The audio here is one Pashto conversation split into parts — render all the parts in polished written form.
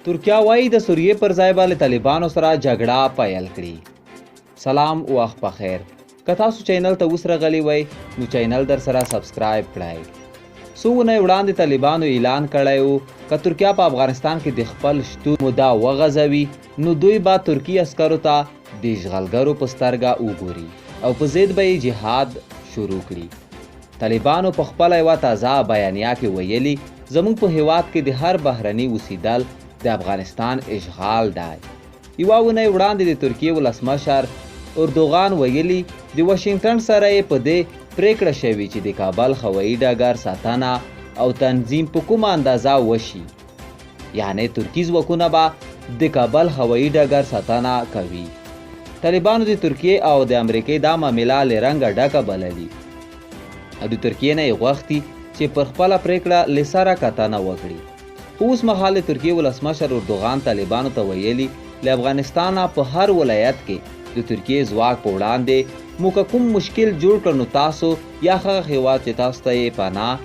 ترکیه وایي د سوریې پر ځای به له طالبانو سره جګړه پیل کړي. سلام وخت بخیر. که تاسو چینل ته اوس راغلی وئ نو چینل در سره سبسکرایب کړئ. څو اونۍ وړاندې طالبانو اعلان کړی و که ترکیه په افغانستان کې د خپل شتون مدعا وغځوي نو دوی به ترکي عسکرو ته د اشغالګرو په سترګه وګوري او په ضد به یې جهاد شروع کړي. طالبانو په خپله یوه تازه بیانیه کې ویلي زموږ په هیواد کې د هر بهرني اوسېدل د افغانستان اشغال دی. یوه اونۍ وړاندې د ترکیې ولسمشر اردوغان ویلي د واشنګټن سره یې په دې پریکړه شوې چې د کابل هوایي ډګر ساتنه او تنظیم په کومه اندازه وشي، یعنی ترکي ځواکونه به د کابل هوایي ډګر ساتنه کوي. طالبانو د ترکیې او د امریکې دا معامله له رنګه ډکه بللي او د ترکیې نه یې غوښتي چې پر خپله پریکړه له سره کتنه وکړي. خو اوس مهال د ترکیې ولسمشر اردوغان طالبانو ته ویلي له افغانستانه په هر ولایت کې د ترکیې ځواک په وړاندې مو که کوم مشکل جوړ کړ نو تاسو یا هغه هیواد چې تاسو ته یې پناه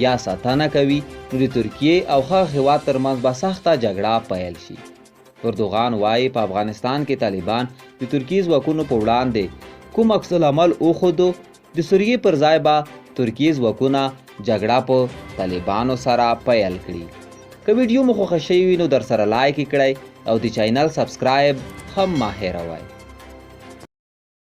یا ساتنه کوي نو د ترکیې او هغه هیواد ترمنځ به سخته جګړه پیل شي. اردوغان وایي په افغانستان کې طالبان د ترکي ځواکونو په وړاندې کوم عکس العمل وښودو، د سوریې پر ځای به ترکي ځواکونه جګړه په طالبانو سره پیل کړي. که ویډیو مو خوښه شوې وي نو در سره لایک یې کړئ او د چینل سبسکرایب هم مه هېروئ.